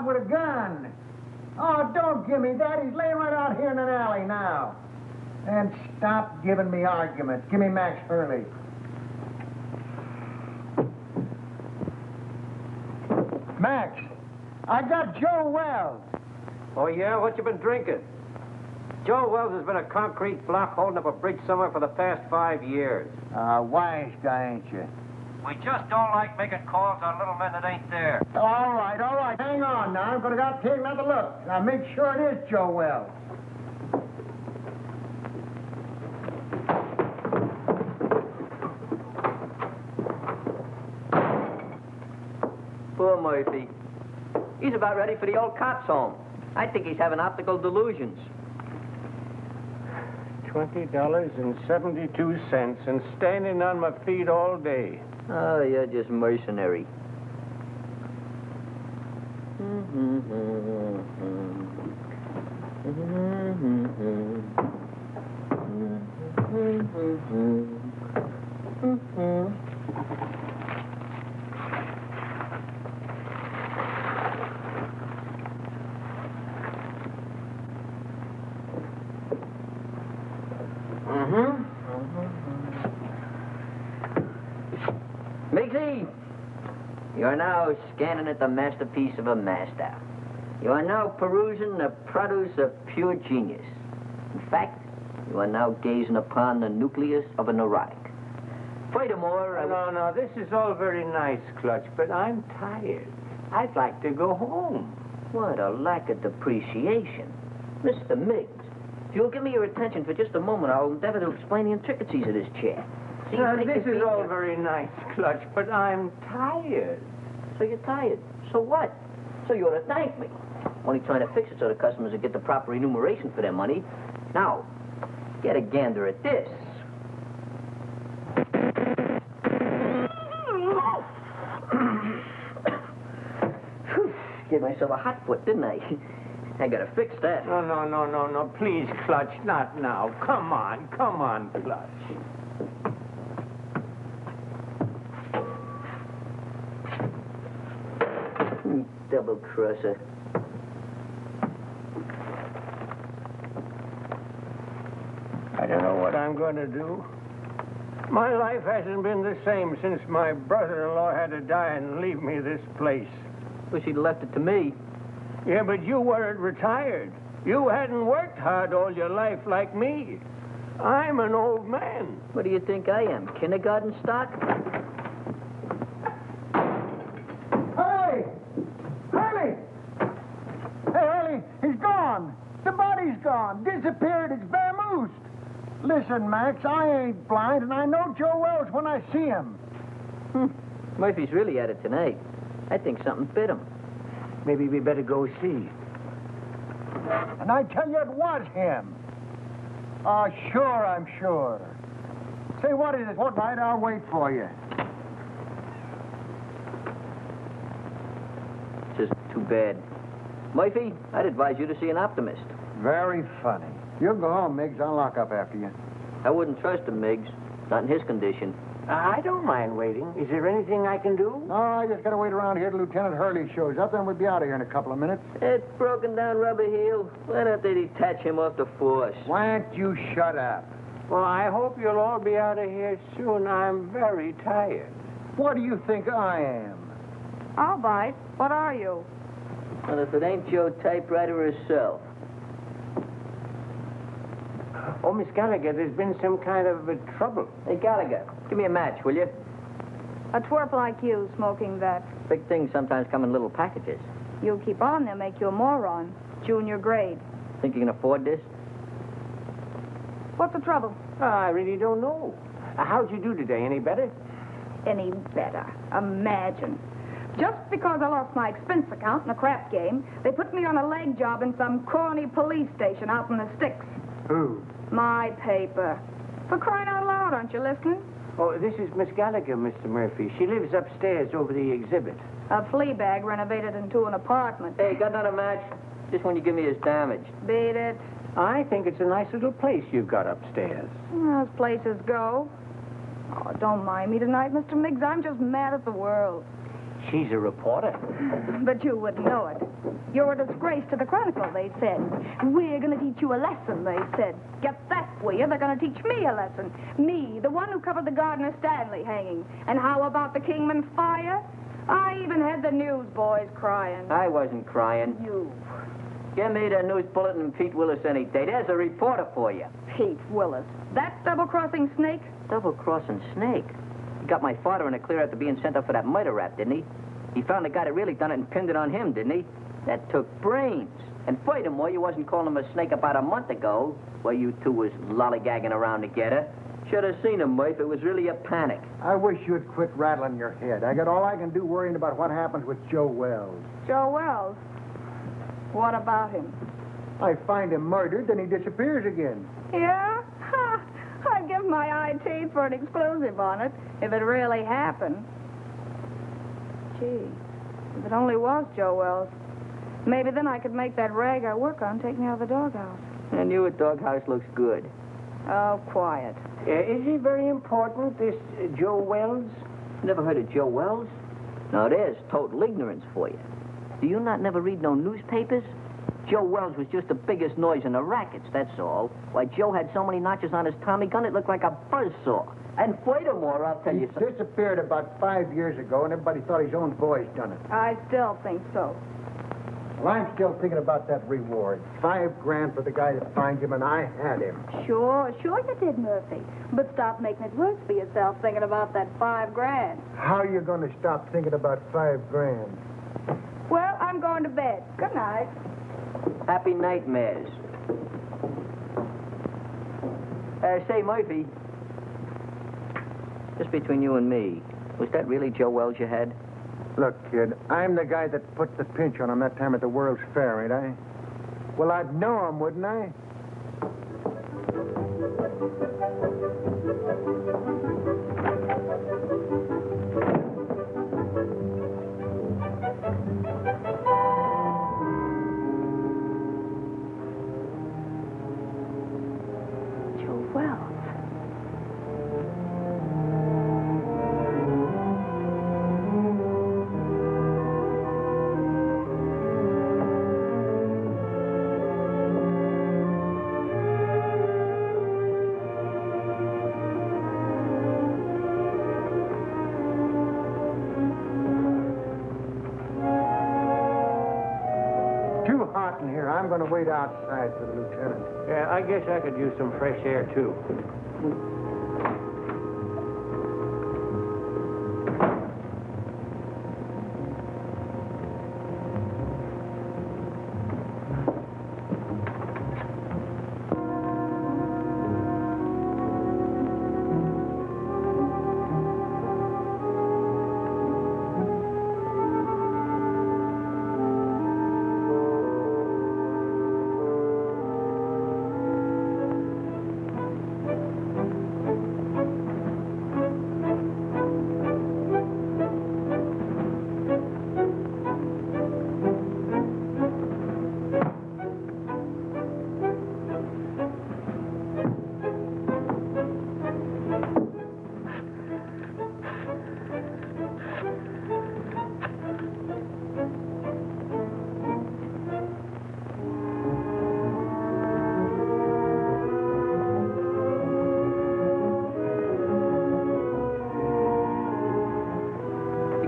out with a gun. Oh, don't give me that. He's laying right out here in an alley now. And stop giving me arguments. Give me Max Hurley. Max, I got Joe Wells. Oh, yeah? What you been drinking? Joe Wells has been a concrete block holding up a bridge somewhere for the past 5 years. Wise guy, ain't you? We just don't like making calls on little men that ain't there. All right. Hang on now. I'm going to take another look. Now, make sure it is Joe Wells. Poor Murphy. He's about ready for the old cops' home. I think he's having optical delusions. $20.72 and standing on my feet all day. Oh, you're just mercenary. Miggsy, you're now scanning at the masterpiece of a master. You are now perusing the produce of pure genius. In fact, you are now gazing upon the nucleus of a neurotic. Furthermore, No, this is all very nice, Clutch, but I'm tired. I'd like to go home. What a lack of depreciation. Mr. Miggs, if you'll give me your attention for just a moment, I'll endeavor to explain the intricacies of this chair. See, This is all very nice, Clutch, but I'm tired. So you're tired. So what? So you ought to thank me. Only trying to fix it so the customers will get the proper remuneration for their money. Now, get a gander at this. Gave myself a hot foot, didn't I? I gotta fix that. No. Please, Clutch, not now. Come on, Clutch. Double crosser. I don't know what I'm going to do. My life hasn't been the same since my brother-in-law had to die and leave me this place. Wish he'd left it to me. Yeah, but you weren't retired. You hadn't worked hard all your life like me. I'm an old man. What do you think I am, kindergarten stock? Hurley, he's gone. The body's gone. Disappeared. It's vamoosed. Listen, Max, I ain't blind, and I know Joe Wells when I see him. Murphy's really at it tonight. I think something bit him. Maybe we better go see. And I tell you, it was him. Oh, sure, I'm sure. Say, what is it? What night? I'll wait for you. Just too bad. Murphy, I'd advise you to see an optimist. Very funny. You'll go home, Miggs. I'll lock up after you. I wouldn't trust him, Miggs. Not in his condition. I don't mind waiting. Is there anything I can do? No, I just gotta wait around here till Lieutenant Hurley shows up, then we'll be out of here in a couple of minutes. That broken down rubber heel. Why don't they detach him off the force? Why don't you shut up? Well, I hope you'll all be out of here soon. I'm very tired. What do you think I am? All right. What are you? Well, if it ain't your typewriter herself. Oh, Miss Gallagher, there's been some kind of trouble. Hey, Gallagher, give me a match, will you? A twerp like you smoking that. Big things sometimes come in little packages. You keep on, they'll make you a moron. Junior grade. Think you can afford this? What's the trouble? I really don't know. How'd you do today? Any better? Any better. Imagine. Just because I lost my expense account in a crap game, they put me on a leg job in some corny police station out in the sticks. Who? My paper. For crying out loud, aren't you listening? Oh, this is Miss Gallagher, Mr. Murphy. She lives upstairs over the exhibit. A flea bag renovated into an apartment. Hey, got another match? Just when you give me his damage. Beat it. I think it's a nice little place you've got upstairs. As places go. Oh, don't mind me tonight, Mr. Miggs. I'm just mad at the world. She's a reporter. But you wouldn't know it. You're a disgrace to the Chronicle, they said. We're going to teach you a lesson, they said. Get that for you. They're going to teach me a lesson. Me, the one who covered the Gardner Stanley hanging. And how about the Kingman fire? I even had the newsboys crying. I wasn't crying. You. Give me the news bulletin and Pete Willis any day. There's a reporter for you. Pete Willis. That double-crossing snake? Double-crossing snake? He got my father in a clear after being sent up for that murder rap, didn't he? He found the guy that really done it and pinned it on him, didn't he? That took brains. And furthermore, you wasn't calling him a snake about a month ago, while you two was lollygagging around together. Should have seen him, Murph. It was really a panic. I wish you'd quit rattling your head. I got all I can do worrying about what happens with Joe Wells. Joe Wells? What about him? I find him murdered, then he disappears again. Yeah? Ha! I'd give my eye teeth for an exclusive on it, if it really happened. Gee, if it only was Joe Wells. Maybe then I could make that rag I work on take me out of the doghouse. And you at doghouse looks good. Oh, quiet. Is he very important, this Joe Wells? Never heard of Joe Wells? Now, there's total ignorance for you. Do you not never read no newspapers? Joe Wells was just the biggest noise in the rackets, that's all. Why, Joe had so many notches on his Tommy gun, it looked like a buzzsaw. And furthermore, I'll tell you something. He disappeared about 5 years ago, and everybody thought his own boys done it. I still think so. Well, I'm still thinking about that reward. $5,000 for the guy that finds him, and I had him. Sure you did, Murphy. But stop making it worse for yourself thinking about that $5,000. How are you going to stop thinking about $5,000? Well, I'm going to bed. Good night. Happy nightmares. Say, Murphy. Just between you and me, was that really Joe Wells you had? Look, kid, I'm the guy that put the pinch on him that time at the World's Fair, ain't I? Well, I'd know him, wouldn't I? Joe Wells. Too hot in here. I'm going to wait outside for the lieutenant. Yeah, I guess I could use some fresh air, too.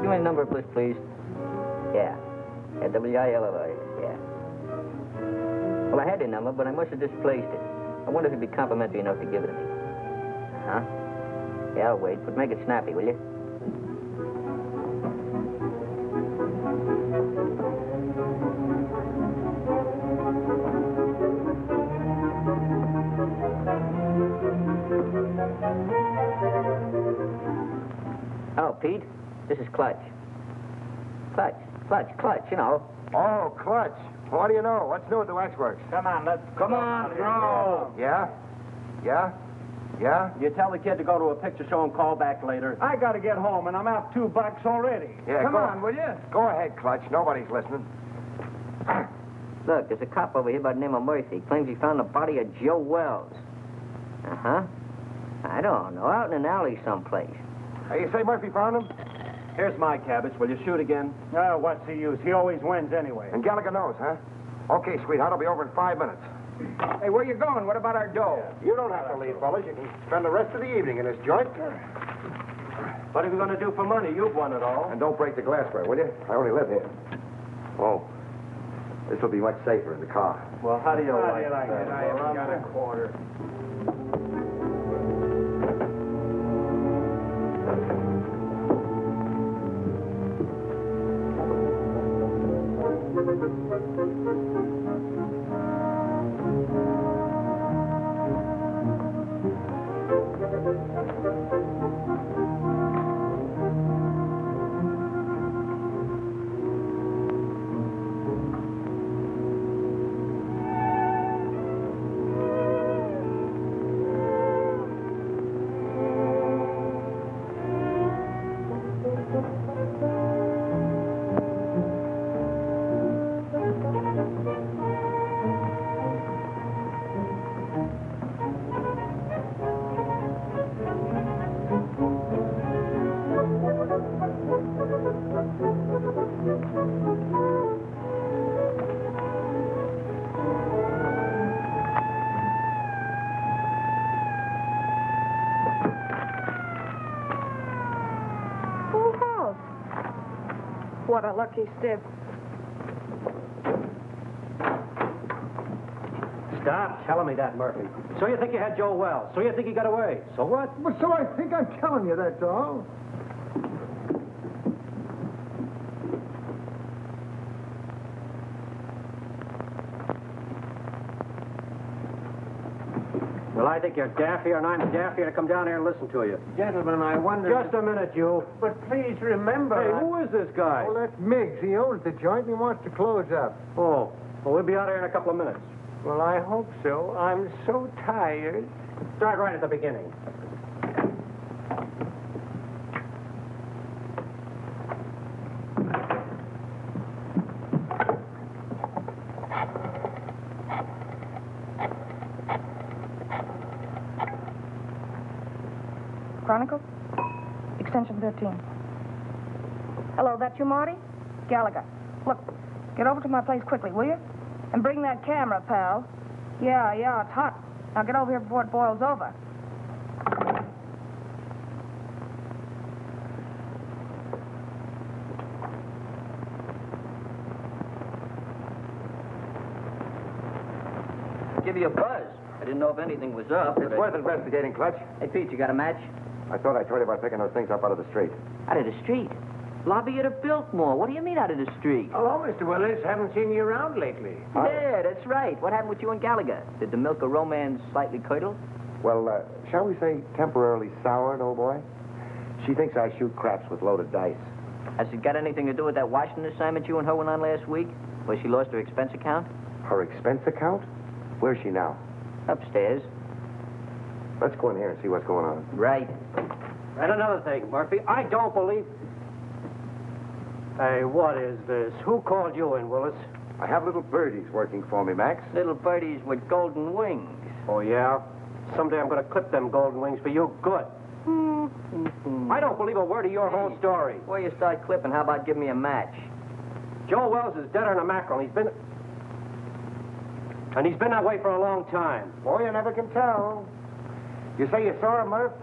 Give me a number of this, please. Yeah. W-I-L-L-I. Yeah. Well, I had your number, but I must have displaced it. I wonder if you'd be complimentary enough to give it to me. Huh? Yeah, I'll wait, but make it snappy, will you? Oh, Pete, this is Clutch. Clutch, you know. Oh, Clutch. What do you know? What's new at the waxworks? Come on, throw. Yeah? Yeah? Yeah? You tell the kid to go to a picture show and call back later. I got to get home, and I'm out $2 already. Yeah, Come go on, will you? Go ahead, Clutch. Nobody's listening. Look, there's a cop over here by the name of Murphy. Claims he found the body of Joe Wells. Uh-huh. I don't know, out in an alley someplace. Hey, you say Murphy found him? Here's my cabbage. Will you shoot again? Oh, what's the use? He always wins anyway. And Gallagher knows, huh? Okay, sweetheart, I'll be over in 5 minutes. Hey, where you going? What about our dough? You don't have to leave, fellas. You can spend the rest of the evening in this joint. What are we going to do for money? You've won it all. And don't break the glassware, will you? I only live here. Oh, this will be much safer in the car. Well, how do you like it? I haven't got a quarter. What a lucky stiff. Stop telling me that, Murphy. So you think you had Joe Wells. So you think he got away. So what? Well, so I think I'm telling you, that's all. Well, I think you're daffier and I'm daffier to come down here and listen to you. Gentlemen, I wonder... Just a minute, you. But please remember... Hey, who is this guy? Well, that's Miggs. He owns the joint and he wants to close up. Oh, well, we'll be out here in a couple of minutes. Well, I hope so. I'm so tired. Start right at the beginning. Chronicle? Extension 13. Hello, that you, Marty? Gallagher. Look, get over to my place quickly, will you? And bring that camera, pal. Yeah, it's hot. Now get over here before it boils over. Give you a buzz. I didn't know if anything was up. It's worth investigating, Clutch. Hey, Pete, you got a match? I thought I told you about picking those things up out of the street. Out of the street? Lobby at a Biltmore. What do you mean out of the street? Hello, Mr. Willis. Haven't seen you around lately. Yeah, that's right. What happened with you and Gallagher? Did the milk of romance slightly curdle? Well, shall we say temporarily soured, old boy? She thinks I shoot craps with loaded dice. Has it got anything to do with that Washington assignment you and her went on last week? Where she lost her expense account? Her expense account? Where's she now? Upstairs. Let's go in here and see what's going on. Right. And another thing, Murphy, I don't believe... Hey, what is this? Who called you in, Willis? I have little birdies working for me, Max. Little birdies with golden wings. Oh, yeah? Someday I'm going to clip them golden wings for you good. I don't believe a word of your whole story. Before you start clipping, how about giving me a match? Joe Wells is deader than a mackerel. He's been that way for a long time. Boy, you never can tell. You say you saw him, Murph?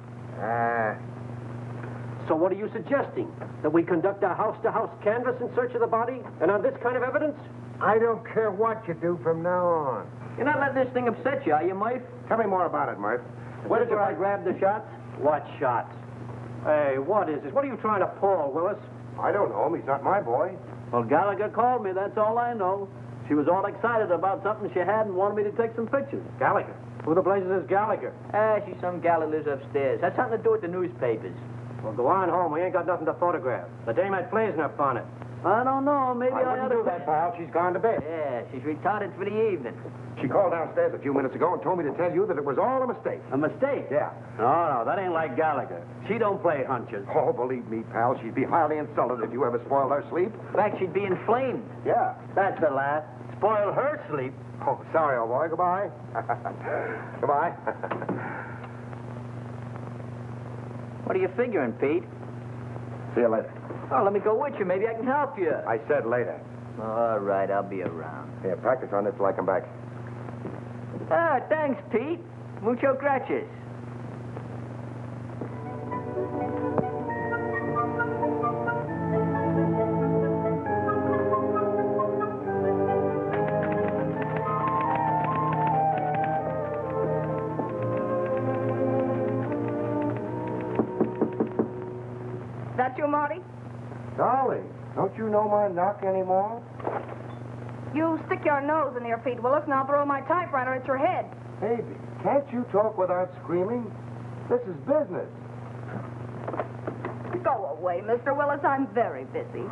So what are you suggesting? That we conduct a house-to-house canvass in search of the body? And on this kind of evidence? I don't care what you do from now on. You're not letting this thing upset you, are you, Murph? Tell me more about it, Murph. Where did I grab the shots? What shots? Hey, what is this? What are you trying to pull, Willis? I don't know him. He's not my boy. Well, Gallagher called me, that's all I know. She was all excited about something she had and wanted me to take some pictures. Gallagher? Who the blazes is Gallagher? She's some gal who lives upstairs. Has something to do with the newspapers. Well, go on home. We ain't got nothing to photograph. The dame had flays in her bonnet. I don't know, maybe I ought wouldn't to... do that, pal. She's gone to bed. Yeah, she's retarded for the evening. She called downstairs a few minutes ago and told me to tell you that it was all a mistake. A mistake? Yeah. No, that ain't like Gallagher. She don't play hunches. Oh, believe me, pal, she'd be highly insulted if you ever spoiled her sleep. In fact, she'd be inflamed. Yeah. That's the last. Spoil her sleep. Oh, sorry, old boy. Goodbye. Goodbye. What are you figuring, Pete? See you later. Oh, let me go with you. Maybe I can help you. I said later. All right, I'll be around. Yeah, practice on this till I come back. Ah, thanks, Pete. Mucho gracias. That you, Marty? Darling, don't you know my knock anymore? You stick your nose in your feet, Willis, and I'll throw my typewriter at your head. Baby, can't you talk without screaming? This is business. Go away, Mr. Willis. I'm very busy.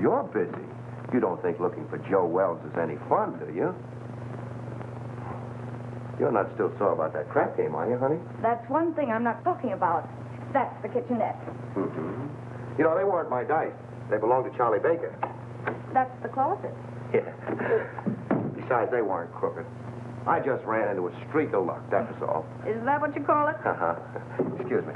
You're busy. You don't think looking for Joe Wells is any fun, do you? You're not still sore about that crap game, are you, honey? That's one thing I'm not talking about. That's the kitchenette. Mm-hmm. You know, they weren't my dice. They belonged to Charlie Baker. That's the closet. Yeah. Besides, they weren't crooked. I just ran into a streak of luck, that was all. Is that what you call it? Uh-huh. Excuse me.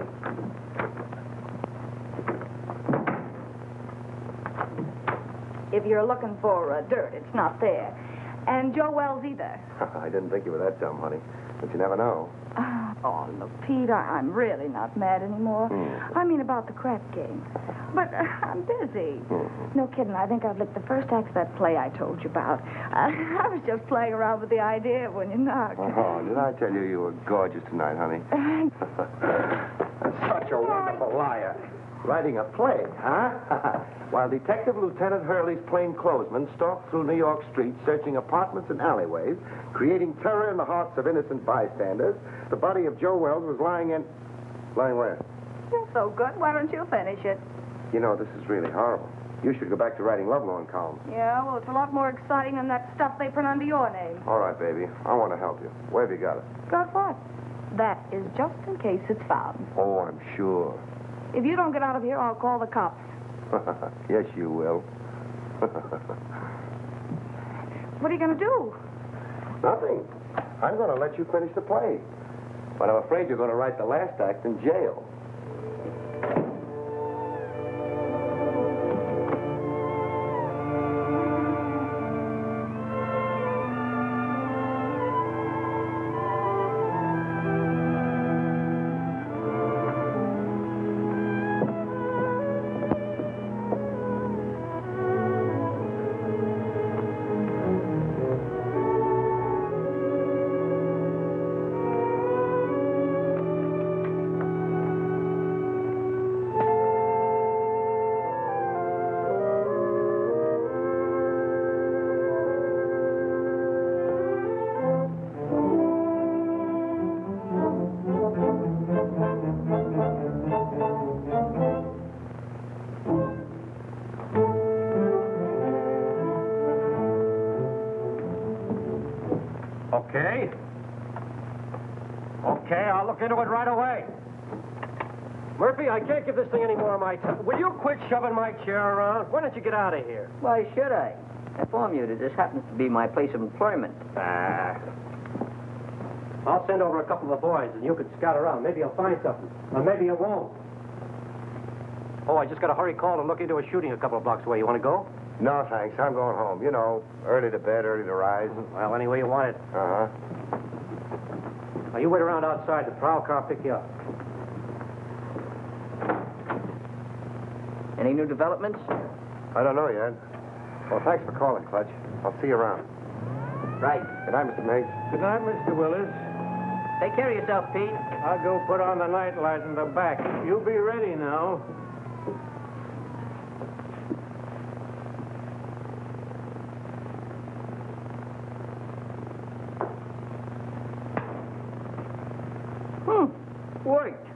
If you're looking for dirt, it's not there. And Joe Wells either. I didn't think you were that dumb, honey. But you never know. Oh, look, Pete, I'm really not mad anymore. I mean about the crap game. But I'm busy. No kidding. I think I've licked the first act of that play I told you about. I was just playing around with the idea when you knocked. Oh, did I tell you you were gorgeous tonight, honey? Such a wonderful liar. Writing a play, huh? While Detective Lieutenant Hurley's plainclothesmen stalked through New York streets, searching apartments and alleyways, creating terror in the hearts of innocent bystanders, the body of Joe Wells was lying in... Lying where? You're so good. Why don't you finish it? You know, this is really horrible. You should go back to writing lovelorn columns. Yeah, well, it's a lot more exciting than that stuff they print under your name. All right, baby. I want to help you. Where have you got it? Got what? That is just in case it's found. Oh, I'm sure. If you don't get out of here, I'll call the cops. Yes, you will. What are you going to do? Nothing. I'm going to let you finish the play. But I'm afraid you're going to write the last act in jail. Okay, I'll look into it right away. Murphy, I can't give this thing any more of my time. Will you quit shoving my chair around? Why don't you get out of here? Why should I? I inform you that this happens to be my place of employment. I'll send over a couple of boys, and you can scout around. Maybe you'll find something. Or maybe you won't. Oh, I just got a hurry call to look into a shooting a couple of blocks away. You want to go? No, thanks. I'm going home. You know, early to bed, early to rise. Well, any way you want it. Uh-huh. Now, you wait around outside. The prowl car will pick you up. Any new developments? I don't know yet. Well, thanks for calling, Clutch. I'll see you around. Right. Good night, Mr. Miggs. Good night, Mr. Willis. Take care of yourself, Pete. I'll go put on the night light in the back. You be ready now. Worked.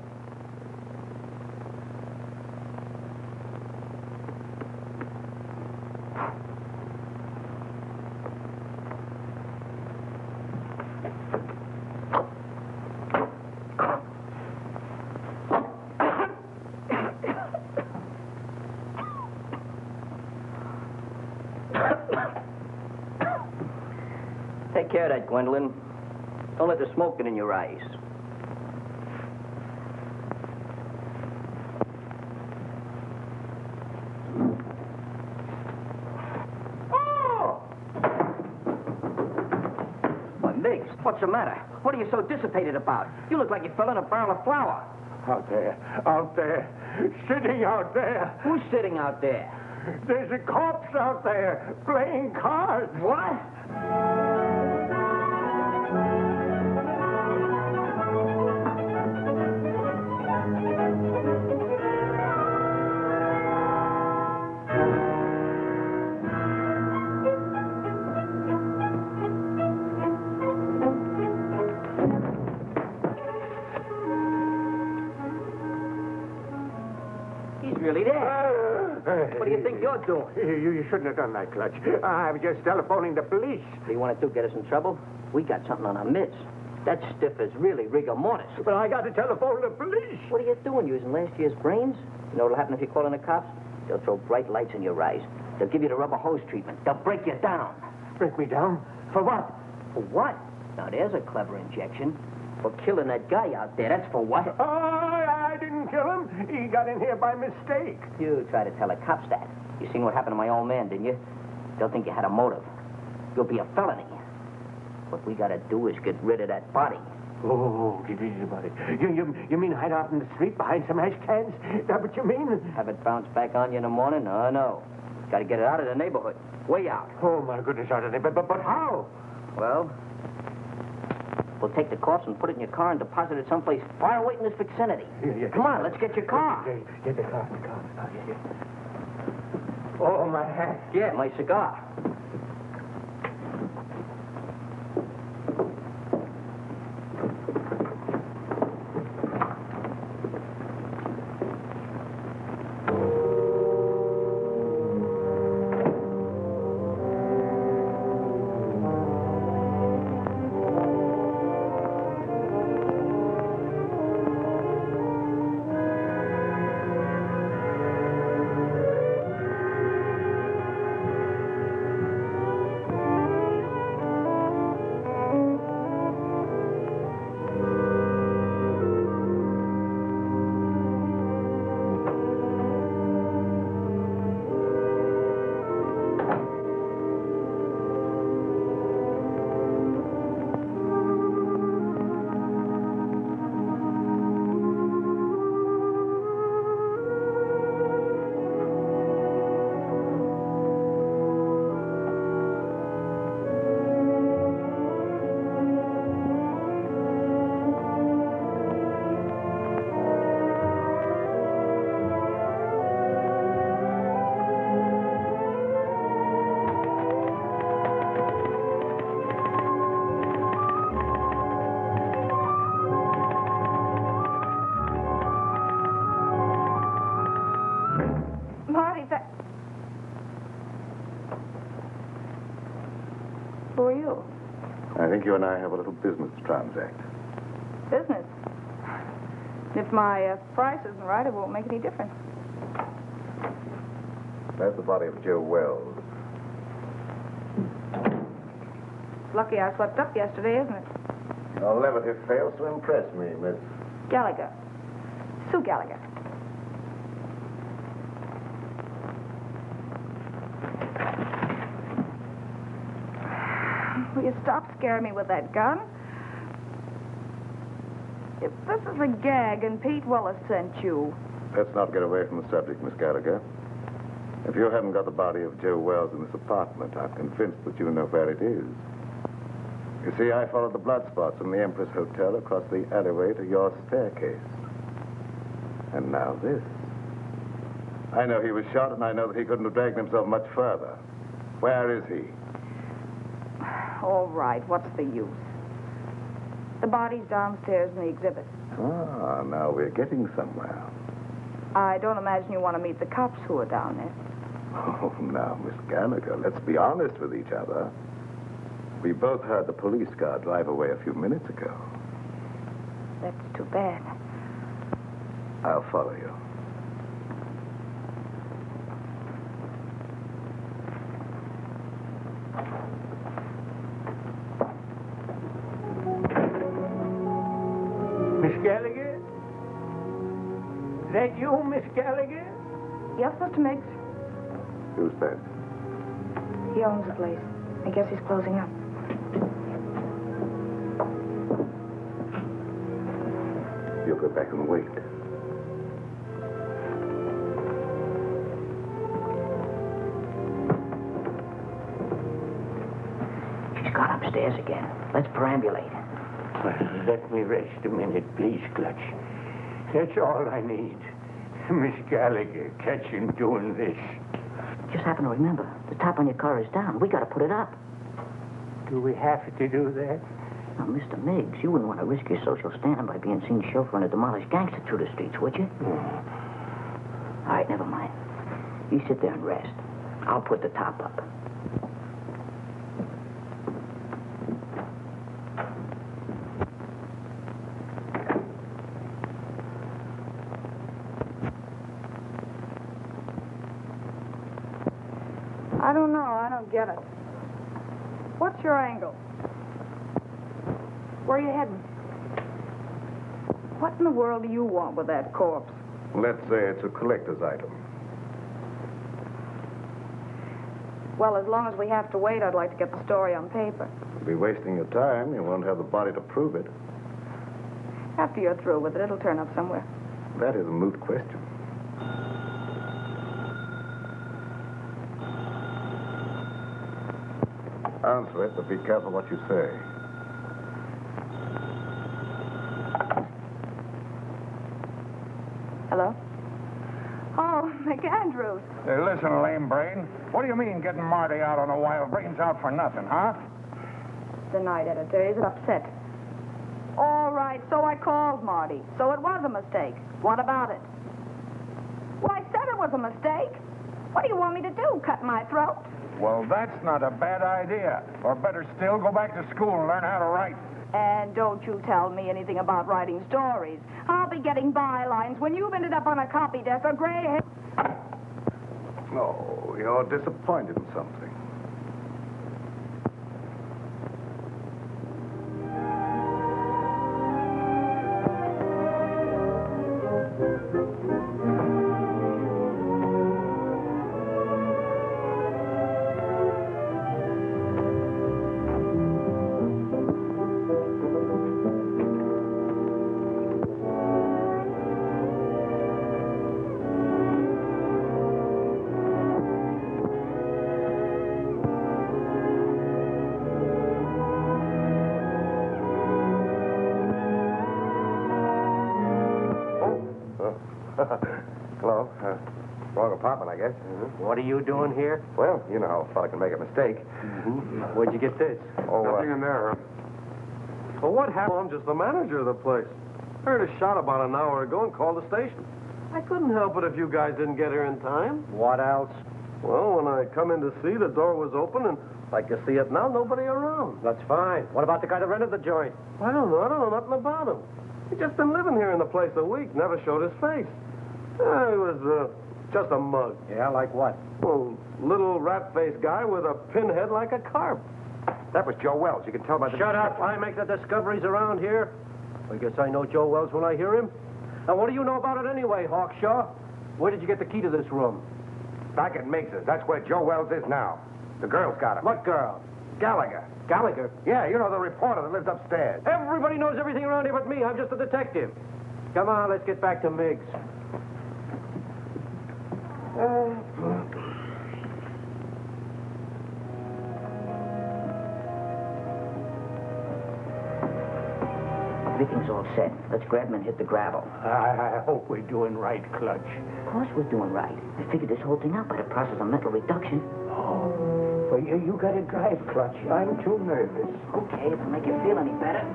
Take care of that, Gwendolyn. Don't let the smoke get in your eyes. What's the matter? What are you so dissipated about? You look like you fell in a barrel of flour. Out there, sitting out there. Who's sitting out there? There's a corpse out there playing cards. What? Really there. What do you think you're doing? You shouldn't have done that, Clutch. I was just telephoning the police. What do you want to do, get us in trouble? We got something on our midst. That stiff is really rigor mortis. But I got to telephone the police. What are you doing, using last year's brains? You know what'll happen if you call in the cops? They'll throw bright lights in your eyes. They'll give you the rubber hose treatment. They'll break you down. Break me down? For what? For what? Now, there's a clever injection. For killing that guy out there, that's for what? Oh, I didn't kill him. He got in here by mistake. You try to tell the cops that. You seen what happened to my old man, didn't you? They'll think you had a motive. You'll be a felony. What we gotta do is get rid of that body. Oh, get rid of the body. You mean hide out in the street behind some ash cans? Is that what you mean? Have it bounce back on you in the morning? Oh, no. Gotta get it out of the neighborhood. Way out. Oh, my goodness, out of there. But how? Well, we'll take the corpse and put it in your car and deposit it someplace far away in this vicinity. Yeah. Come on, let's get your car. Get the car. Yeah. Oh, my hat. Yeah, my cigar. Who are you? I think you and I have a little business to transact. Business? If my price isn't right, it won't make any difference. That's the body of Joe Wells. Lucky I slept up yesterday, isn't it? Your levity fails to impress me, Miss. Gallagher. Sue Gallagher. Will you stop scaring me with that gun? If this is a gag and Pete Wallace sent you... Let's not get away from the subject, Miss Gallagher. If you haven't got the body of Joe Wells in this apartment, I'm convinced that you know where it is. You see, I followed the blood spots from the Empress Hotel across the alleyway to your staircase. And now this. I know he was shot, and I know that he couldn't have dragged himself much further. Where is he? All right, what's the use? The body's downstairs in the exhibit. Ah, now we're getting somewhere. I don't imagine you want to meet the cops who are down there. Oh, now, Miss Gallagher, let's be honest with each other. We both heard the police car drive away a few minutes ago. That's too bad. I'll follow you. Miss Gallagher? Is that you, Miss Gallagher? Yes, Mr. Miggs. Who's that? He owns the place. I guess he's closing up. back and wait. She's gone upstairs again. Let's perambulate. Well, let me rest a minute, please, Clutch. That's all I need. Miss Gallagher, catch him doing this. Just happen to remember, the top on your car is down. We got to put it up. Do we have to do that? Now, Mr. Miggs, you wouldn't want to risk your social standing by being seen chauffeuring a demolished gangster through the streets, would you? All right, never mind. You sit there and rest. I'll put the top up. I don't know. I don't get it. What's your angle? Where are you heading? What in the world do you want with that corpse? Let's say it's a collector's item. Well, as long as we have to wait, I'd like to get the story on paper. You'll be wasting your time. You won't have the body to prove it. After you're through with it, it'll turn up somewhere. That is a moot question. Answer it, but be careful what you say. Hello? Oh, McAndrews. Hey, listen, lame brain. What do you mean getting Marty out on a wild brains out for nothing, huh? The night editor. Is it upset? All right, so I called Marty. So it was a mistake. What about it? Well, I said it was a mistake. What do you want me to do, cut my throat? Well, that's not a bad idea. Or better still, go back to school and learn how to write. And don't you tell me anything about writing stories. I'll be getting bylines when you've ended up on a copy desk or gray hair. Oh, you're disappointed in something. Hello. Wrong apartment, I guess. What are you doing here? Well, you know how a fella can make a mistake. Where'd you get this? Oh, Nothing in there, huh? Well, what happened? I'm just the manager of the place. Heard a shot about an hour ago and called the station. I couldn't help it if you guys didn't get here in time. What else? Well, when I come in to see, the door was open, and like you see it now, nobody around. That's fine. What about the guy that rented the joint? I don't know nothing about him. He's just been living here in the place a week, never showed his face. He was just a mug. Yeah, like what? Well, little rat-faced guy with a pinhead like a carp. that was Joe Wells. You can tell by the... Shut up. I make the discoveries around here. I guess I know Joe Wells when I hear him. Now, what do you know about it anyway, Hawkshaw? Where did you get the key to this room? Back at Miggs's. That's where Joe Wells is now. The girl's got him. What girl? Gallagher. Gallagher? Yeah, you know, the reporter that lives upstairs. Everybody knows everything around here but me. I'm just a detective. Come on, let's get back to Miggs. Everything's all set. Let's grab him and hit the gravel. I hope we're doing right, Clutch. Of course we're doing right. I figured this whole thing out by the process of mental reduction. Oh, well, you gotta drive, Clutch. I'm too nervous. Okay, if it'll make you feel any better.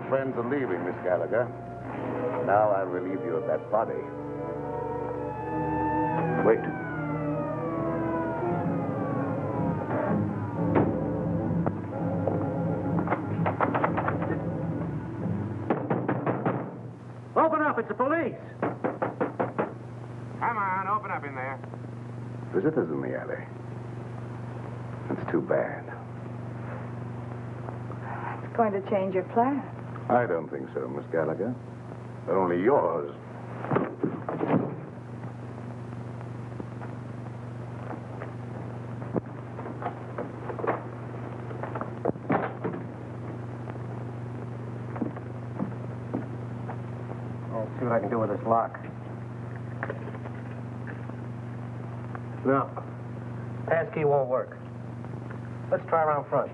Friends are leaving, Miss Gallagher. Now I'll relieve you of that body. Wait. it's the police. Come on, open up in there. Visitors in the alley. That's too bad. It's going to change your plan. I don't think so, Miss Gallagher. But only yours. I'll see what I can do with this lock. No. Passkey won't work. Let's try around front.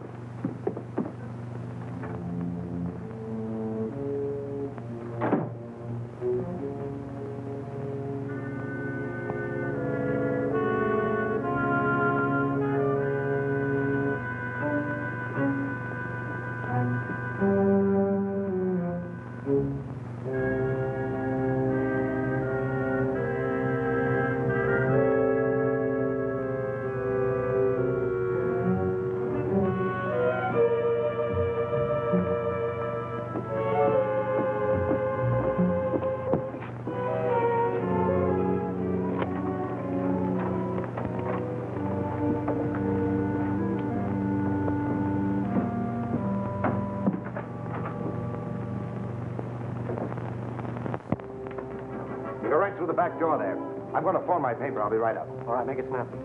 Go right through the back door there. I'm going to phone my paper. I'll be right up. All right, make it snappy.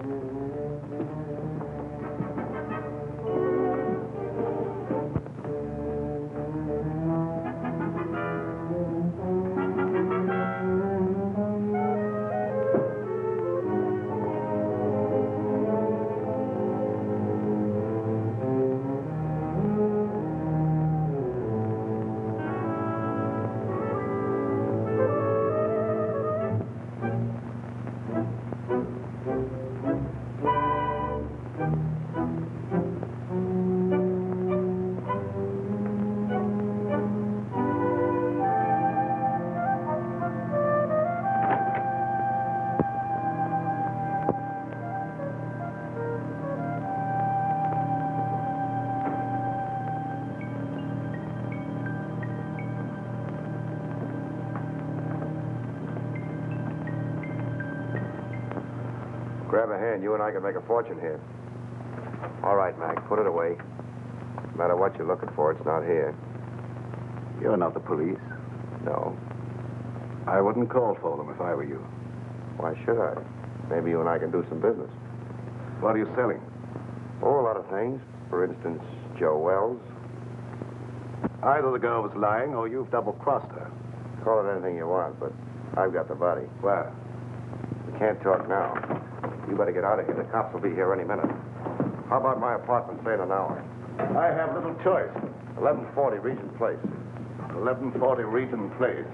Grab a hand. You and I can make a fortune here. All right, Mac. Put it away. No matter what you're looking for, it's not here. You're not the police? No. I wouldn't call for them if I were you. Why should I? Maybe you and I can do some business. What are you selling? Oh, a lot of things. For instance, Joe Wells. Either the girl was lying or you've double-crossed her. Call it anything you want, but I've got the body. Where? We can't talk now. You better get out of here. The cops will be here any minute. How about my apartment, say in an hour? I have little choice. 1140 Regent Place. 1140 Regent Place.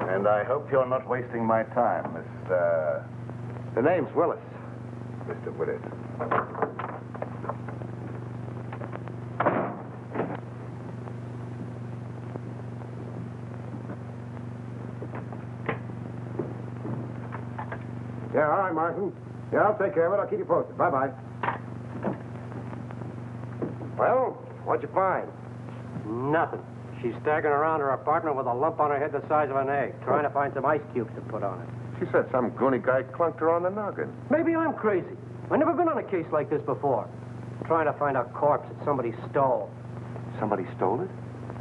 And I hope you're not wasting my time, Mr... The name's Willis. Mr. Willis. Yeah, all right, Martin. Yeah, I'll take care of it. I'll keep you posted. Bye-bye. Well, what'd you find? Nothing. She's staggering around her apartment with a lump on her head the size of an egg, trying to find some ice cubes to put on it. She said some goony guy clunked her on the noggin. Maybe I'm crazy. I've never been on a case like this before. Trying to find a corpse that somebody stole. Somebody stole it?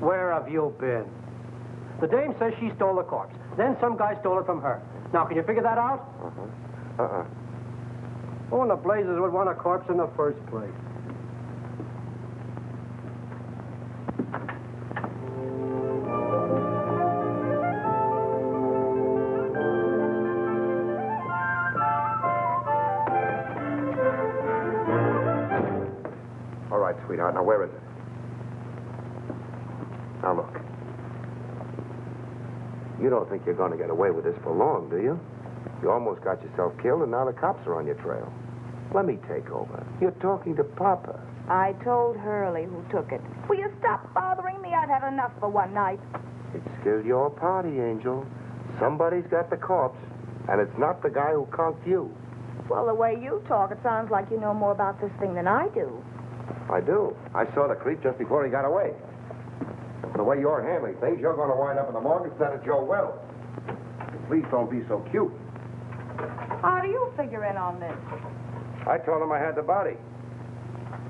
Where have you been? The dame says she stole the corpse. Then some guy stole it from her. Now, can you figure that out? Who in the blazes would want a corpse in the first place? All right, sweetheart. Now, where is it? Now, look. You don't think you're going to get away with this for long, do you? You almost got yourself killed, and now the cops are on your trail. Let me take over. You're talking to Papa. I told Hurley who took it. Will you stop bothering me? I've had enough for one night. It's still your party, Angel. Somebody's got the corpse, and it's not the guy who conked you. Well, the way you talk, it sounds like you know more about this thing than I do. I do. I saw the creep just before he got away. The way you're handling things, you're going to wind up in the morgue instead of Joe Wells. Please don't be so cute. How do you figure in on this? I told him I had the body.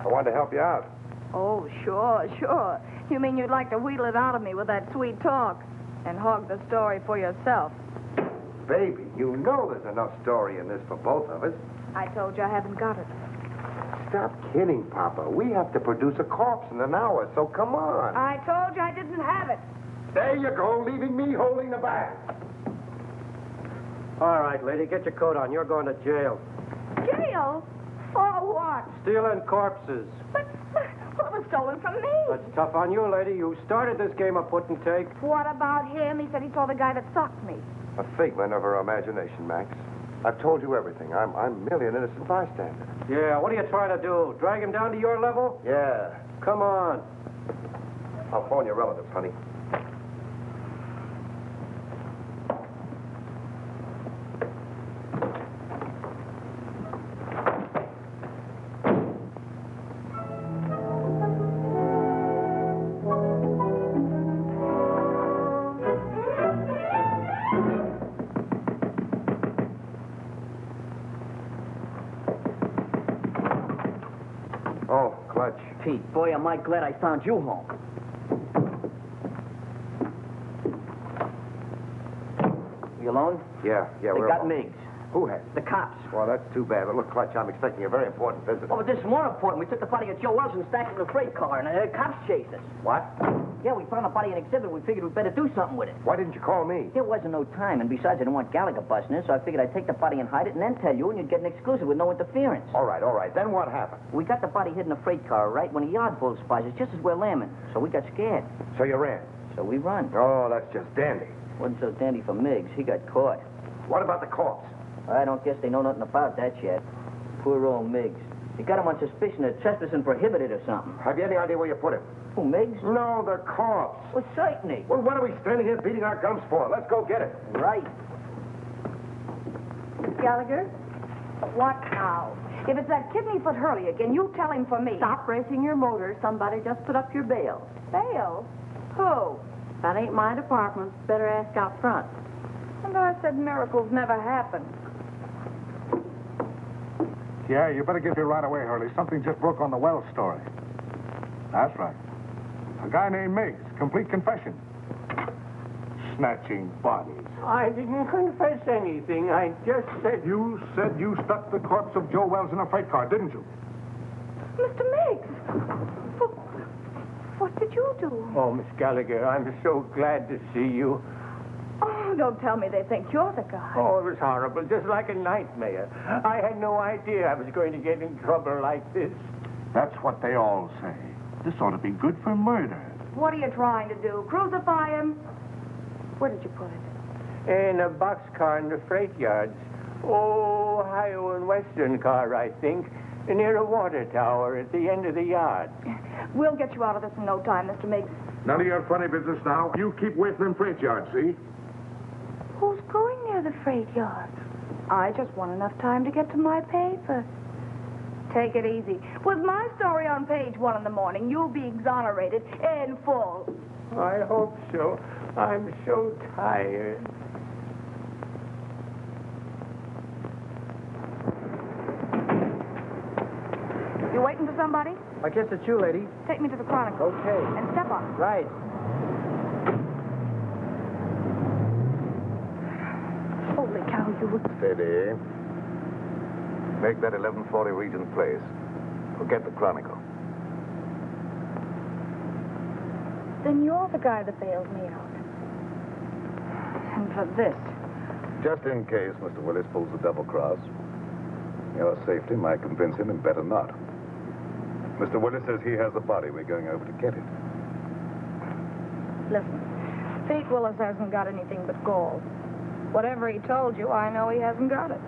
I wanted to help you out. Oh, sure, sure. You mean you'd like to wheedle it out of me with that sweet talk and hog the story for yourself? Baby, you know there's enough story in this for both of us. I told you I haven't got it. Stop kidding, Papa. We have to produce a corpse in an hour, so come on. I told you I didn't have it. There you go, leaving me holding the bag. All right, lady, get your coat on. You're going to jail. Jail? For what? Stealing corpses. But what was stolen from me? That's tough on you, lady. You started this game of put and take. What about him? He said he saw the guy that socked me. A figment of her imagination, Max. I've told you everything. I'm merely an innocent bystander. Yeah, what are you trying to do? Drag him down to your level? Yeah. Come on. I'll phone your relatives, honey. Oh, Clutch. Pete, boy, am I glad I found you home. You alone? Yeah, They we're got alone. Miggs. Who has? The cops. Well, that's too bad. But look, Clutch, I'm expecting a very important visit. Oh, but this is more important. We took the body of Joe Wells and stacked it in a freight car, and the cops chased us. What? Yeah, we found the body in exhibit. We figured we'd better do something with it. Why didn't you call me? There wasn't no time, and besides, I didn't want Gallagher busting in, so I figured I'd take the body and hide it and then tell you, and you'd get an exclusive with no interference. All right. Then what happened? We got the body hid in a freight car, right, when a yard bull spies us just as we're lambing. So we got scared. So you ran? So we run. Oh, that's just dandy. Wasn't so dandy for Miggs. He got caught. What about the corpse? I don't guess they know nothing about that yet. Poor old Miggs. They got him on suspicion of trespassing prohibited or something. Have you any idea where you put him? Who, Miggs? No, the corpse. Well, certainly. Well, what are we standing here beating our gums for? Let's go get it. Right. Gallagher? What now? If it's that kidney-foot Hurley again, you tell him for me. Stop racing your motor. Somebody just put up your bail. Bail? Who? That ain't my department. Better ask out front. And I said miracles never happen. Yeah, you better get here right away, Hurley. Something just broke on the Wells story. That's right. A guy named Miggs. Complete confession. Snatching bodies. I didn't confess anything. I just said... You said you stuck the corpse of Joe Wells in a freight car, didn't you? Mr. Miggs! What did you do? Oh, Miss Gallagher, I'm so glad to see you. Oh, don't tell me they think you're the guy. Oh, it was horrible, just like a nightmare. I had no idea I was going to get in trouble like this. That's what they all say. This ought to be good for murder. What are you trying to do? Crucify him? Where did you put it? In a boxcar in the freight yards. Oh, Ohio and Western car, I think. Near a water tower at the end of the yard. We'll get you out of this in no time, Mr. Miggs. None of your funny business now. You keep away from them freight yards, see? Who's going near the freight yard? I just want enough time to get to my paper. Take it easy. With my story on page 1 in the morning, you'll be exonerated in full. I hope so. I'm so tired. You waiting for somebody? I guess it's you, lady. Take me to the Chronicle. Okay. And step on. Right. Holy cow, you... Steady. Make that 1140 Regent Place. Forget the Chronicle. Then you're the guy that bailed me out. And for this. Just in case Mr. Willis pulls a double cross, your safety might convince him and better not. Mr. Willis says he has the body. We're going over to get it. Listen, Pete Willis hasn't got anything but gall. Whatever he told you, I know he hasn't got it.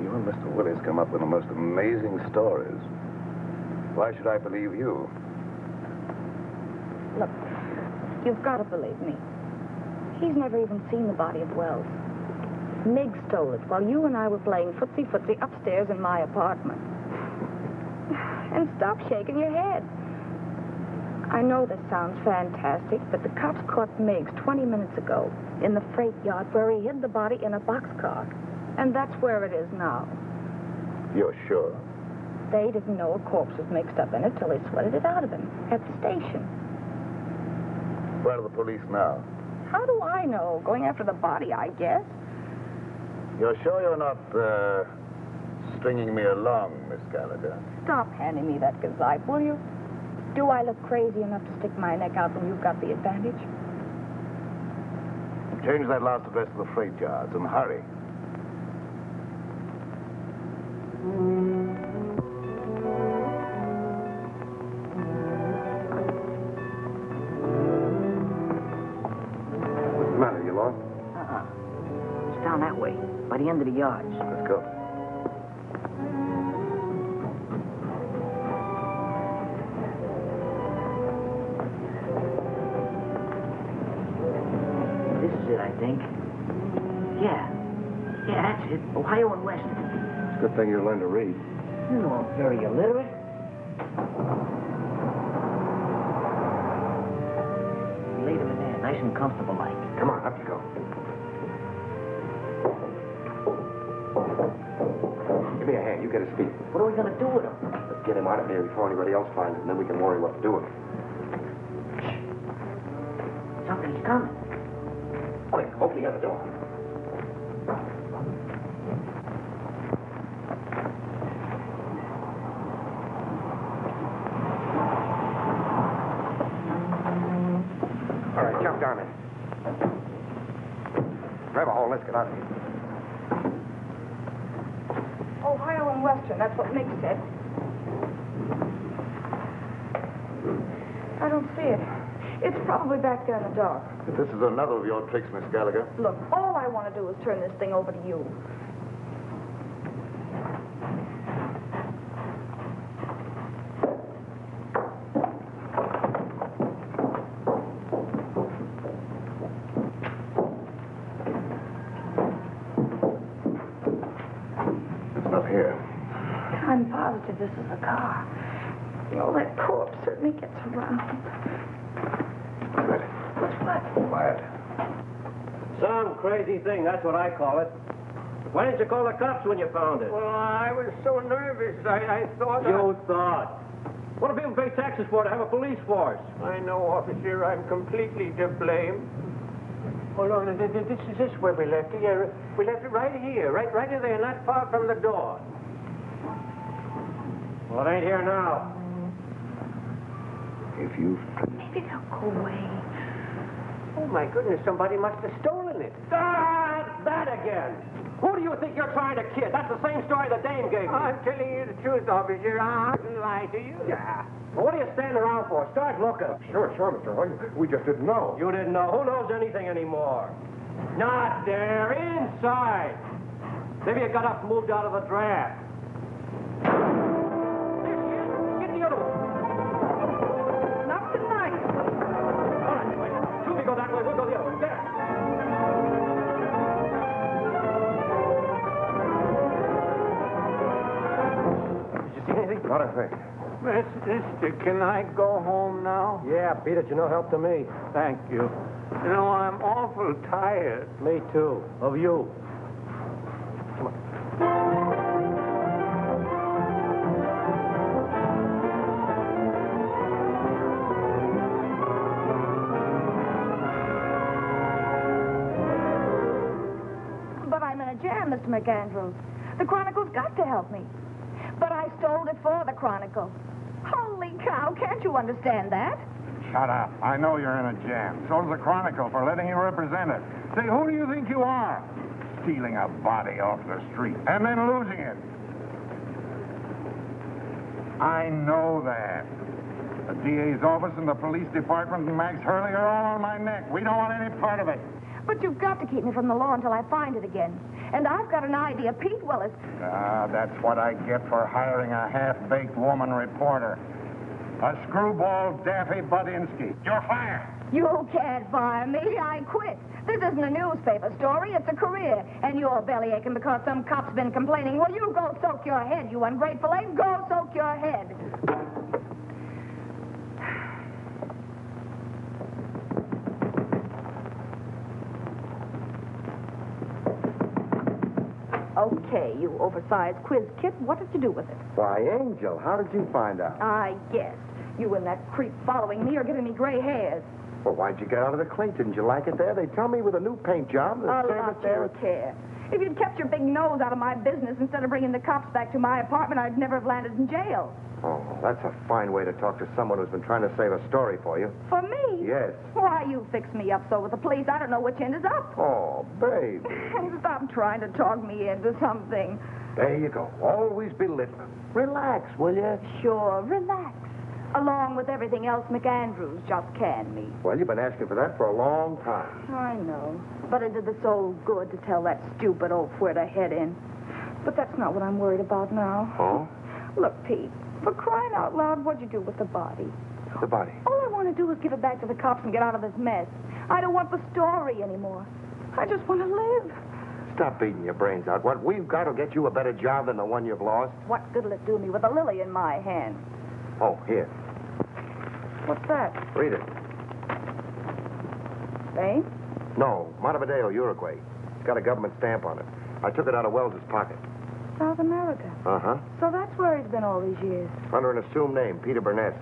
You and Mr. Willis come up with the most amazing stories. Why should I believe you? Look, you've got to believe me. He's never even seen the body of Wells. Miggs stole it while you and I were playing footsie-footsie upstairs in my apartment. And stop shaking your head. I know this sounds fantastic, but the cops caught Miggs 20 minutes ago in the freight yard where he hid the body in a boxcar. And that's where it is now. You're sure? They didn't know a corpse was mixed up in it till they sweated it out of him at the station. Where are the police now? How do I know? Going after the body, I guess. You're sure you're not, stringing me along, Miss Gallagher? Stop handing me that gazipe, will you? Do I look crazy enough to stick my neck out when you've got the advantage? Change that last address to the freight yards and hurry. What's the matter? You lost? It's down that way, by the end of the yards. Let's go. This is it, I think. Yeah, that's it. Ohio and West. It's a good thing you learned to read. You know I'm very illiterate. We laid him in there, nice and comfortable like. Come on, up you go. Give me a hand. You get his feet. What are we going to do with him? Let's get him out of here before anybody else finds it, and then we can worry what to do with him. Something's coming. Quick, open the other door. All right, jump down in. Grab a hole. Let's get out of here. Ohio and Western, that's what Miggs said. I don't see it. It's probably back there in the dark. If this is another of your tricks, Miss Gallagher. Look, all I want to do is turn this thing over to you. It's not here. I'm positive this is a car. You know, that corpse certainly gets around. Ready. What's what? Quiet. Some crazy thing, that's what I call it. Why didn't you call the cops when you found it? Well, I was so nervous. I thought You thought. What do people pay taxes for to have a police force? I know, officer. I'm completely to blame. Hold on. This is where we left it. Yeah, we left it right here. Right in there, not far from the door. Well, it ain't here now. If you've... Maybe they'll go away. Oh, my goodness. Somebody must have stolen it. Ah, that again. Who do you think you're trying to kid? That's the same story the dame gave me. I'm telling you the truth, officer. I didn't lie to you. Yeah. Well, what are you standing around for? Start looking. Sure, Mr. Hoy. We just didn't know. You didn't know. Who knows anything anymore? Not there. Inside. Maybe you got up and moved out of the draft. Get the other one. Not tonight. All right, wait. Two of you go that way. We'll go the other way. There. Did you see anything? Not a thing. Mister, can I go home now? Yeah, beat it. You're no help to me. Thank you. You know, I'm awful tired. Me too. Of you. But I'm in a jam, Mr. McAndrews. The Chronicle's got to help me. But I stole it for the Chronicle. Holy cow, can't you understand that? Shut up. I know you're in a jam. So's the Chronicle for letting you represent it. Say, who do you think you are? Stealing a body off the street and then losing it. I know that. The DA's office and the police department and Max Hurley are all on my neck. We don't want any part of it. But you've got to keep me from the law until I find it again. And I've got an idea. Pete Willis. Ah, that's what I get for hiring a half-baked woman reporter. A screwball Daffy Budinsky. You're fired. You can't fire me. I quit. This isn't a newspaper story. It's a career. And you're belly aching because some cop's been complaining. Well, you go soak your head, you ungrateful ape. Go soak your head. Okay, you oversized quiz kit. What did you do with it? Why, Angel, how did you find out? I guessed. You and that creep following me are giving me gray hairs. Well, why'd you get out of the clink? Didn't you like it there? They tell me with a new paint job, the A service lot there... you care. If you'd kept your big nose out of my business instead of bringing the cops back to my apartment, I'd never have landed in jail. Oh, that's a fine way to talk to someone who's been trying to save a story for you. For me? Yes. Why, you fix me up so with the police, I don't know which end is up. Oh, baby. Stop trying to talk me into something. There you go. Always belittling. Relax, will you? Sure, relax. Along with everything else McAndrews just canned me. Well, you've been asking for that for a long time. I know. But it did the soul good to tell that stupid oaf where to head in. But that's not what I'm worried about now. Oh? Look, Pete, for crying out loud, what'd you do with the body? The body? All I want to do is give it back to the cops and get out of this mess. I don't want the story anymore. I just want to live. Stop beating your brains out. What we've got will get you a better job than the one you've lost. What good'll it do me with a lily in my hand? Oh, here. What's that? Read it. Spain? No, Montevideo, Uruguay. It's got a government stamp on it. I took it out of Wells's pocket. South America. Uh-huh. So that's where he's been all these years. Under an assumed name, Peter Burness.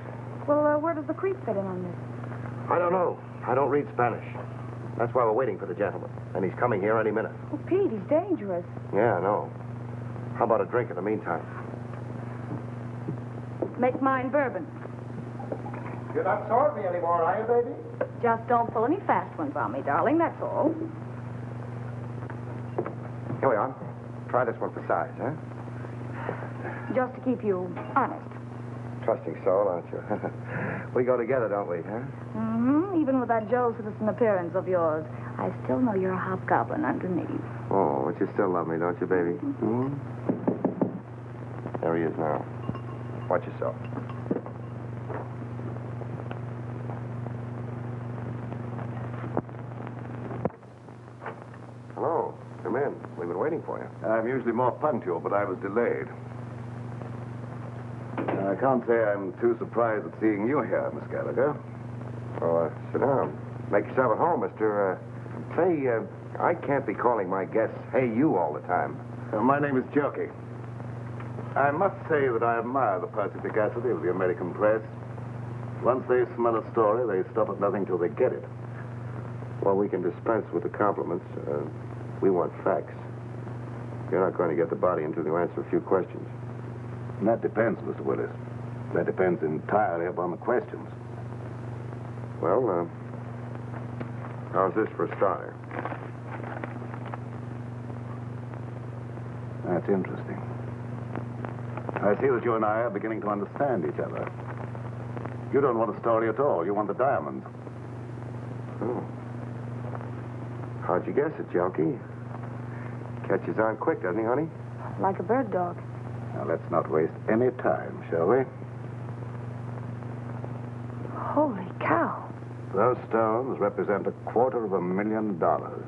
Well, where does the creep fit in on this? I don't know. I don't read Spanish. That's why we're waiting for the gentleman. And he's coming here any minute. Oh, Pete, he's dangerous. Yeah, I know. How about a drink in the meantime? Make mine bourbon. You're not sorting me anymore, are you, baby? Just don't pull any fast ones on me, darling, that's all. Here we are. Try this one for size, huh? Just to keep you honest. Trusting soul, aren't you? We go together, don't we, huh? Mm-hmm. Even with that Joe citizen appearance of yours, I still know you're a hobgoblin underneath. Oh, but you still love me, don't you, baby? Mm-hmm. There he is now. Watch yourself. Hello. Come in. We've been waiting for you. I'm usually more punctual, but I was delayed. I can't say I'm too surprised at seeing you here, Miss Gallagher. Well, sit down. Make yourself at home, mister. Say, I can't be calling my guests, hey, you, all the time. My name is Jelke. I must say that I admire the perspicacity of the American press. Once they smell a story, they stop at nothing till they get it. Well, we can dispense with the compliments. We want facts. You're not going to get the body until you answer a few questions. And that depends, Mr. Willis. That depends entirely upon the questions. Well, how's this for a starter? That's interesting. I see that you and I are beginning to understand each other. You don't want a story at all. You want the diamonds. Oh. How'd you guess it, Jelke? Catches on quick, doesn't he, honey? Like a bird dog. Now, let's not waste any time, shall we? Holy cow. Those stones represent $250,000.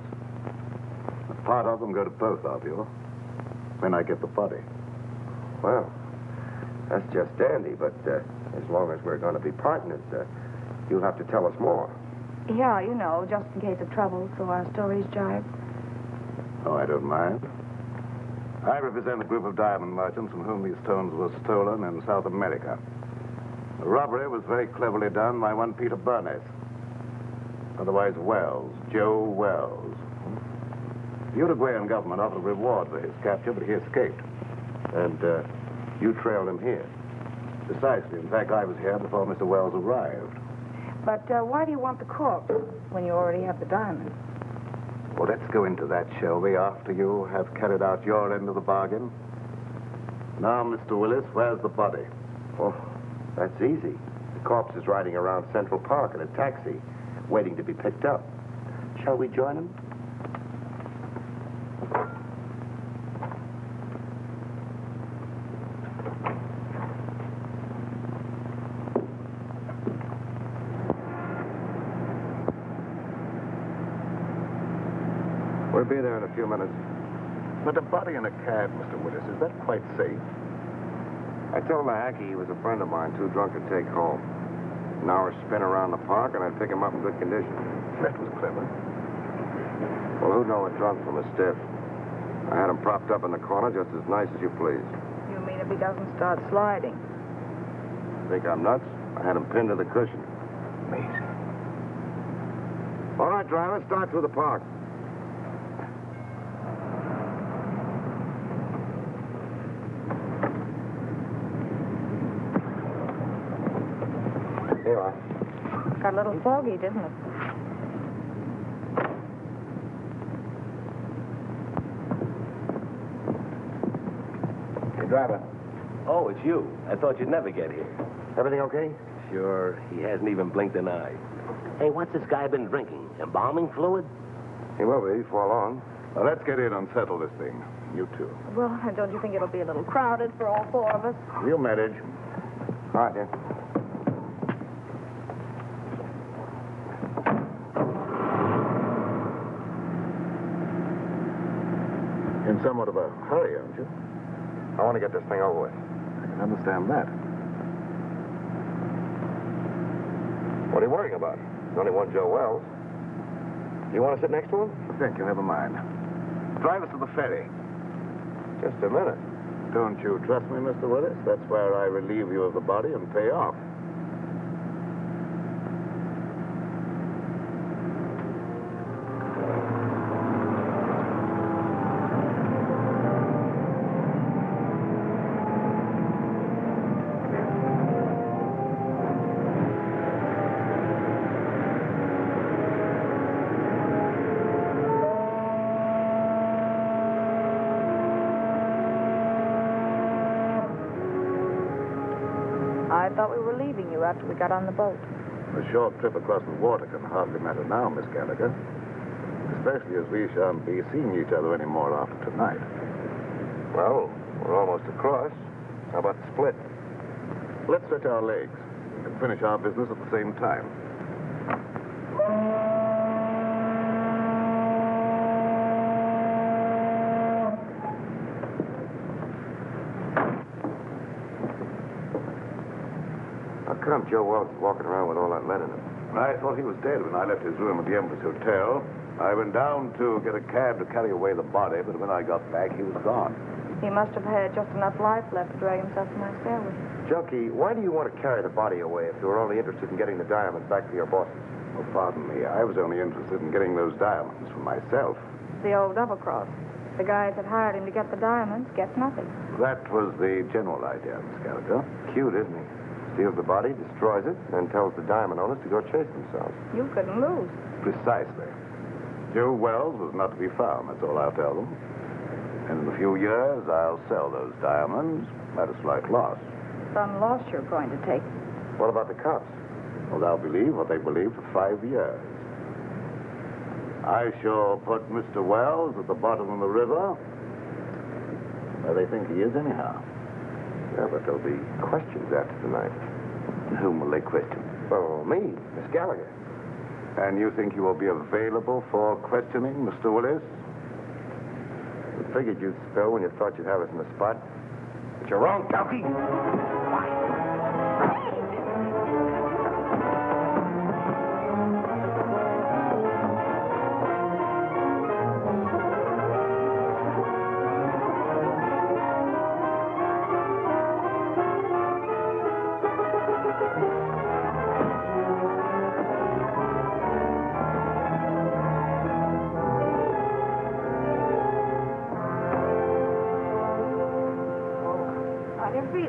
A part of them go to both of you when I get the body. Well, that's just dandy, but as long as we're going to be partners, you'll have to tell us more. Yeah, you know, just in case of trouble, so our stories jive. Oh, I don't mind. I represent a group of diamond merchants from whom these stones were stolen in South America. The robbery was very cleverly done by one Peter Burness, otherwise Wells, Joe Wells. The Uruguayan government offered a reward for his capture, but he escaped. And you trailed him here? Precisely. In fact, I was here before Mr. Wells arrived. But why do you want the corpse when you already have the diamond? Well, let's go into that, shall we, after you have carried out your end of the bargain? Now, Mr. Willis, where's the body? Oh, that's easy. The corpse is riding around Central Park in a taxi, waiting to be picked up. Shall we join him? We'll be there in a few minutes. But a body in a cab, Mr. Willis, is that quite safe? I told the hacky he was a friend of mine, too drunk to take home. An hour spin around the park, and I'd pick him up in good condition. That was clever. Well, who'd know a drunk from a stiff? I had him propped up in the corner just as nice as you please. You mean if he doesn't start sliding? Think I'm nuts? I had him pinned to the cushion. Amazing. All right, driver, start through the park. Here you are. Got a little foggy, didn't it? Hey, driver. Oh, it's you. I thought you'd never get here. Everything okay? Sure. He hasn't even blinked an eye. Hey, what's this guy been drinking? Embalming fluid? He will be before long. Well, let's get in and settle this thing. You two. Well, don't you think it'll be a little crowded for all four of us? We'll manage. All right, then. In somewhat of a hurry, aren't you? I want to get this thing over with. I can understand that. What are you worrying about? There's only one Joe Wells. You want to sit next to him? Thank you, never mind. Drive us to the ferry. Just a minute. Don't you trust me, Mr. Willis? That's where I relieve you of the body and pay off. I thought we were leaving you after we got on the boat. A short trip across the water can hardly matter now, Miss Gallagher. Especially as we shan't be seeing each other anymore after tonight. Well, we're almost across. How about the split? Let's stretch our legs and finish our business at the same time. How come Joe Wells is walking around with all that lead in him? I thought he was dead when I left his room at the Empress Hotel. I went down to get a cab to carry away the body, but when I got back, he was gone. He must have had just enough life left to drag himself to my stairway. Jelke, why do you want to carry the body away if you were only interested in getting the diamonds back to your bosses? Oh, pardon me. I was only interested in getting those diamonds for myself. The old double-cross. The guys that hired him to get the diamonds get nothing. That was the general idea, Miss Gallagher. Cute, isn't he? Steals the body, destroys it, and tells the diamond owners to go chase themselves. You couldn't lose. Precisely. Joe Wells was not to be found, that's all I'll tell them. And in a few years, I'll sell those diamonds at a slight loss. Some loss you're going to take. What about the cops? Well, they'll believe what they believe for 5 years. I shall put Mr. Wells at the bottom of the river, where they think he is anyhow. Yeah, but there'll be questions after tonight. And whom will they question? Oh, me, Miss Gallagher. And you think you will be available for questioning, Mr. Willis? I figured you'd spill when you thought you'd have us in the spot. But you're wrong, Jelke.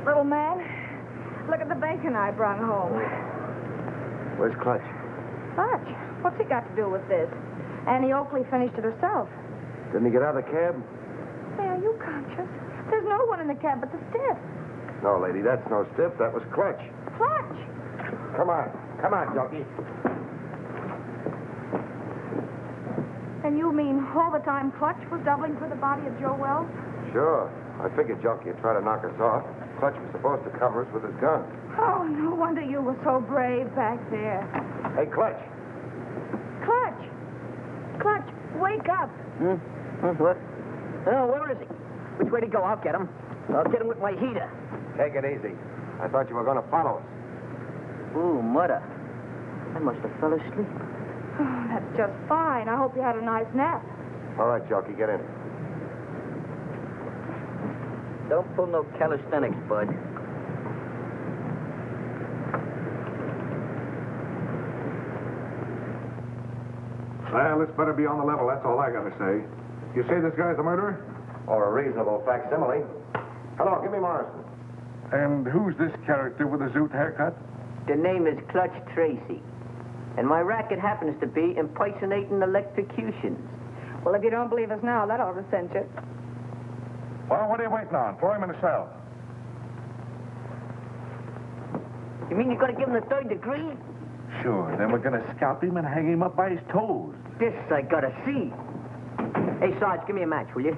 Little man, look at the bacon I brought home. Where's Clutch? Clutch? What's he got to do with this? Annie Oakley finished it herself. Didn't he get out of the cab? Hey, are you conscious? There's no one in the cab but the stiff. No, lady, that's no stiff. That was Clutch. Clutch? Come on. Come on, Jelke. And you mean all the time Clutch was doubling for the body of Joe Wells? Sure. I figured Jelke would try to knock us off. Clutch was supposed to cover us with his gun. Oh, no wonder you were so brave back there. Hey, Clutch. Clutch! Clutch, wake up. What? Oh, where is he? Which way to go? I'll get him. I'll get him with my heater. Take it easy. I thought you were going to follow us. Ooh, mother. I must have fell asleep. Oh, that's just fine. I hope you had a nice nap. All right, Jelke, get in. Don't pull no calisthenics, bud. Well, this better be on the level, that's all I gotta say. You say this guy's the murderer? Or a reasonable facsimile. Hello, give me Morrison. And who's this character with the zoot haircut? The name is Clutch Tracy. And my racket happens to be impersonating electrocutions. Well, if you don't believe us now, that ought to cinch it. Well, what are you waiting on? Throw him in the cell. You mean you're going to give him the 3rd degree? Sure, then we're gonna scalp him and hang him up by his toes. This I gotta see. Hey, Sarge, give me a match, will you?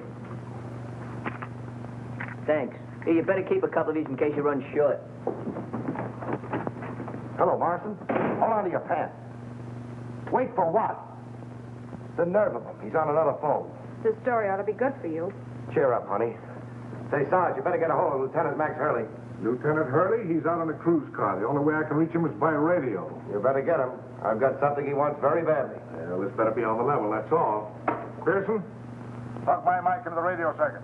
Thanks. Hey, you better keep a couple of these in case you run short. Hello, Morrison. Hold on to your pants. Wait for what? The nerve of him. He's on another phone. This story ought to be good for you. Cheer up, honey. Say, Sarge, you better get a hold of Lieutenant Max Hurley. Lieutenant Hurley, he's out on a cruise car. The only way I can reach him is by radio. You better get him. I've got something he wants very badly. Well, this better be on the level, that's all. Pearson, plug my mic into the radio circuit.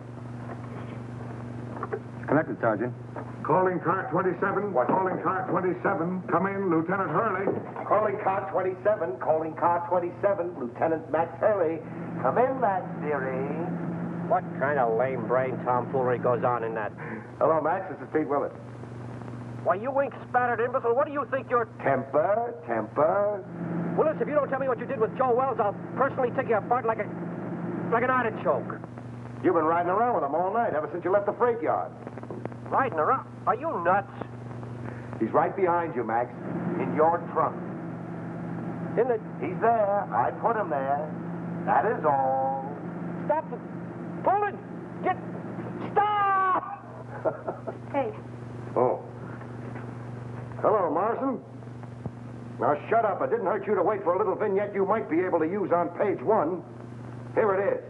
Connected, Sergeant. Calling car 27. Calling car 27. Come in, Lieutenant Hurley. Calling car 27. Calling car 27. Lieutenant Max Hurley. Come in, Max, dearie. What kind of lame brain tomfoolery goes on in that? Hello, Max. This is Pete Willett. Why, you ink-spattered imbecile, what do you think you're... Temper. Willis, if you don't tell me what you did with Joe Wells, I'll personally take you apart like an artichoke. You've been riding around with him all night, ever since you left the freight yard. Riding around? Are you nuts? He's right behind you, Max. In your trunk. In the... He's there. I put him there. That is all. Stop the... Pull it! Get... Stop! Hey. Oh. Hello, Morrison. Now, shut up. It didn't hurt you to wait for a little vignette you might be able to use on page 1. Here it is.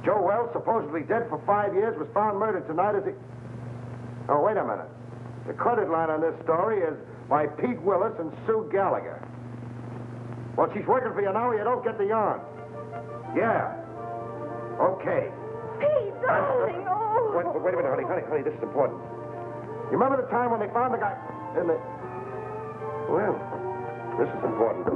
Joe Wells, supposedly dead for 5 years, was found murdered tonight as he... Oh, wait a minute. The credit line on this story is by Pete Willis and Sue Gallagher. Well, she's working for you now, or you don't get the yarn. Yeah. Okay. Pete, darling, oh. Wait a minute, honey, this is important. You remember the time when they found the guy in the... Well, this is important.